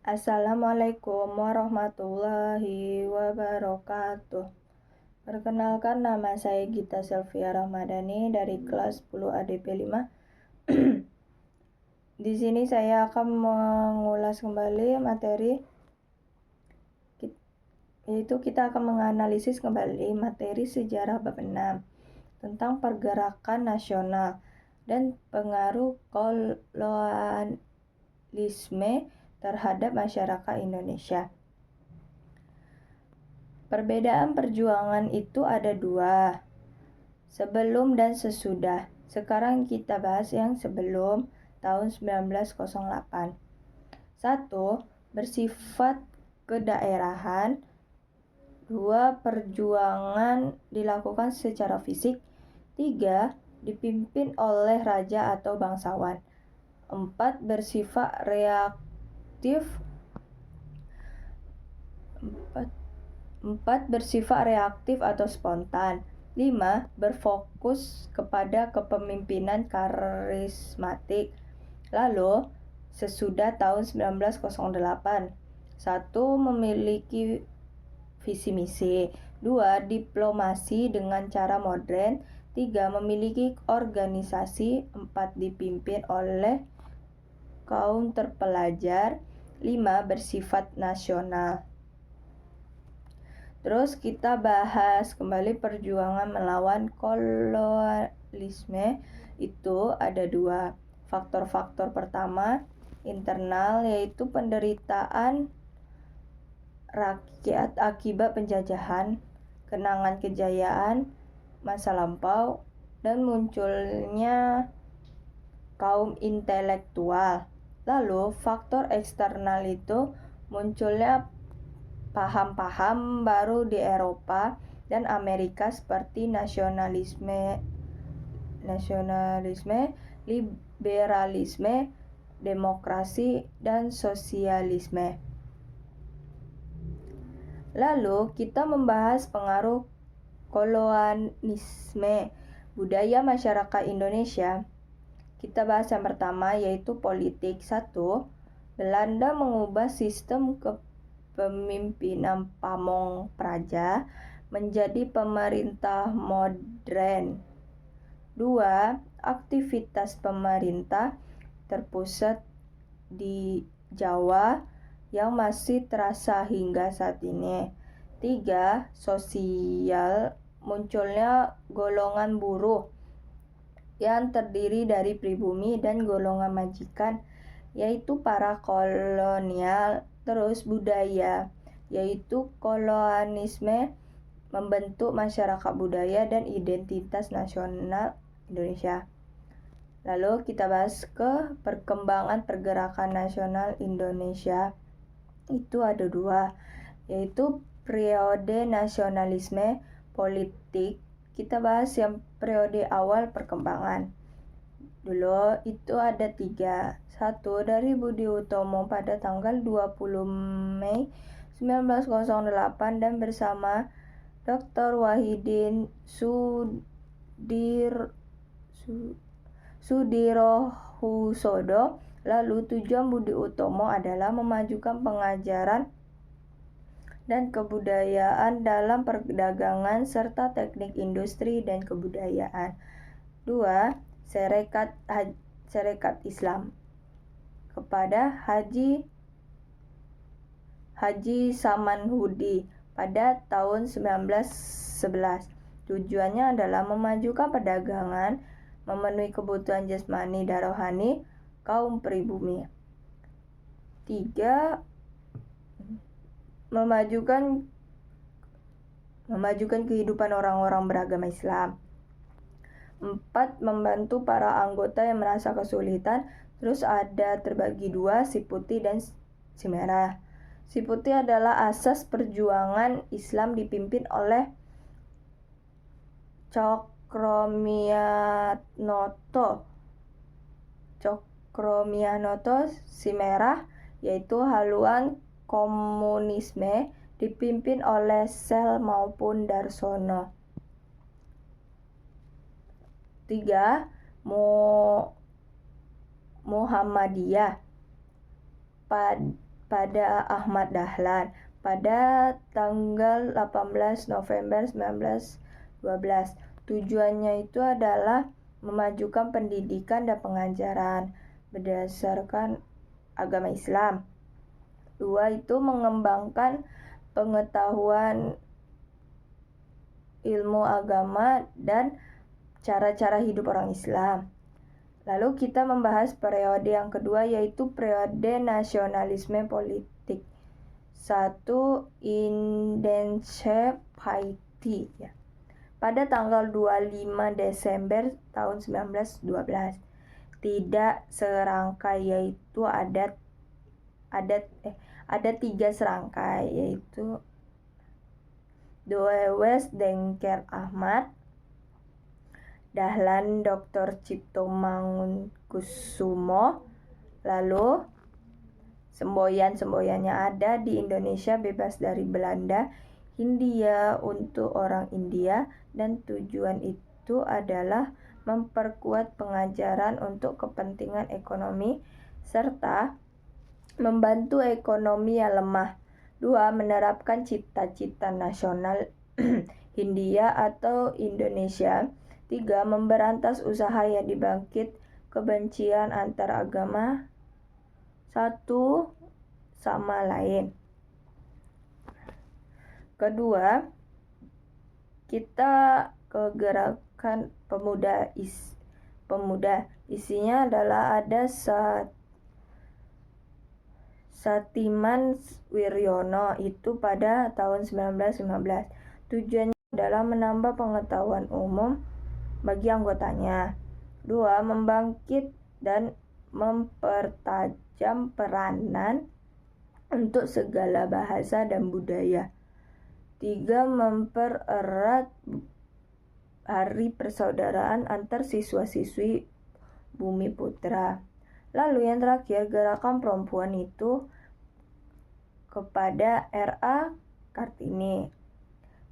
Assalamualaikum warahmatullahi wabarakatuh. Perkenalkan, nama saya Gita Selvia Ramadhani dari kelas 10 ADP 5. Di sini saya akan mengulas kembali materi, yaitu kita akan menganalisis kembali materi sejarah bab 6 tentang pergerakan nasional dan pengaruh kolonialisme terhadap masyarakat Indonesia. Perbedaan perjuangan itu ada dua, sebelum dan sesudah. Sekarang kita bahas yang sebelum tahun 1908. 1. Bersifat kedaerahan. 2. Perjuangan dilakukan secara fisik. 3. Dipimpin oleh raja atau bangsawan. 4. Bersifat reaktif. 4. Bersifat reaktif atau spontan. 5. Berfokus kepada kepemimpinan karismatik. Lalu, sesudah tahun 1908, 1. Memiliki visi misi. 2. Diplomasi dengan cara modern. 3. Memiliki organisasi. 4. Dipimpin oleh kaum terpelajar. 5. Bersifat nasional. Terus kita bahas kembali perjuangan melawan kolonialisme. Itu ada dua. Faktor-faktor pertama, internal, yaitu penderitaan rakyat akibat penjajahan, kenangan kejayaan masa lampau, dan munculnya kaum intelektual. Lalu faktor eksternal itu munculnya paham-paham baru di Eropa dan Amerika seperti nasionalisme, liberalisme, demokrasi, dan sosialisme. Lalu kita membahas pengaruh kolonialisme budaya masyarakat Indonesia. Kita bahas yang pertama, yaitu politik. 1. Belanda mengubah sistem kepemimpinan pamong praja menjadi pemerintah modern. 2. Aktivitas pemerintah terpusat di Jawa yang masih terasa hingga saat ini. 3. Sosial, munculnya golongan buruh yang terdiri dari pribumi dan golongan majikan, yaitu para kolonial. Terus budaya, yaitu kolonialisme membentuk masyarakat budaya dan identitas nasional Indonesia. Lalu kita bahas ke perkembangan pergerakan nasional Indonesia. Itu ada dua, yaitu periode nasionalisme politik. Kita bahas yang periode awal perkembangan. Dulu itu ada 3. 1. Dari Budi Utomo pada tanggal 20 Mei 1908 dan bersama Dr. Wahidin Sudirohusodo. Lalu tujuan Budi Utomo adalah memajukan pengajaran dan kebudayaan dalam perdagangan serta teknik industri dan kebudayaan. 2. Syarikat Islam kepada Haji Samanhudi pada tahun 1911. Tujuannya adalah memajukan perdagangan, memenuhi kebutuhan jasmani dan rohani kaum pribumi. 3. Memajukan kehidupan orang-orang beragama Islam. 4. Membantu para anggota yang merasa kesulitan. Terus ada terbagi dua, si putih dan si merah. Si putih adalah asas perjuangan Islam dipimpin oleh Cokroaminoto. Si merah yaitu haluan komunisme dipimpin oleh Sel maupun Darsono. 3. Muhammadiyah pada Ahmad Dahlan pada tanggal 18 November 1912. Tujuannya itu adalah memajukan pendidikan dan pengajaran berdasarkan agama Islam. 2 itu mengembangkan pengetahuan ilmu agama dan cara-cara hidup orang Islam. Lalu kita membahas periode yang kedua, yaitu periode nasionalisme politik. 1. Indenche Piety, ya. Pada tanggal 25 Desember tahun 1912. Tidak serangkai, yaitu ada 3 serangkai, yaitu Doewes Dengker Ahmad Dahlan Dr. Cipto Mangunkusumo. Lalu semboyan-semboyannya ada di Indonesia bebas dari Belanda, Hindia untuk orang India, dan tujuan itu adalah memperkuat pengajaran untuk kepentingan ekonomi serta membantu ekonomi yang lemah. 2. Menerapkan cita-cita nasional Hindia atau Indonesia. 3. Memberantas usaha yang dibangkit kebencian antar agama satu sama lain. Kedua, kita ke gerakan pemuda. Isinya adalah ada Satiman Wiryono itu pada tahun 1915. Tujuannya adalah menambah pengetahuan umum bagi anggotanya. 2. Membangkit dan mempertajam peranan untuk segala bahasa dan budaya. 3. Mempererat hari persaudaraan antar siswa-siswi Bumi Putra. Lalu yang terakhir, gerakan perempuan itu kepada R.A. Kartini.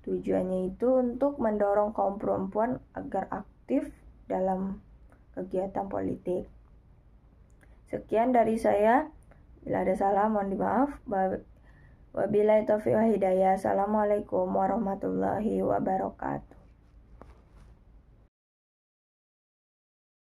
Tujuannya itu untuk mendorong kaum perempuan agar aktif dalam kegiatan politik. Sekian dari saya. Bila ada salah mohon dimaaf. Wabillahi taufiq wal hidayah. Assalamualaikum warahmatullahi wabarakatuh.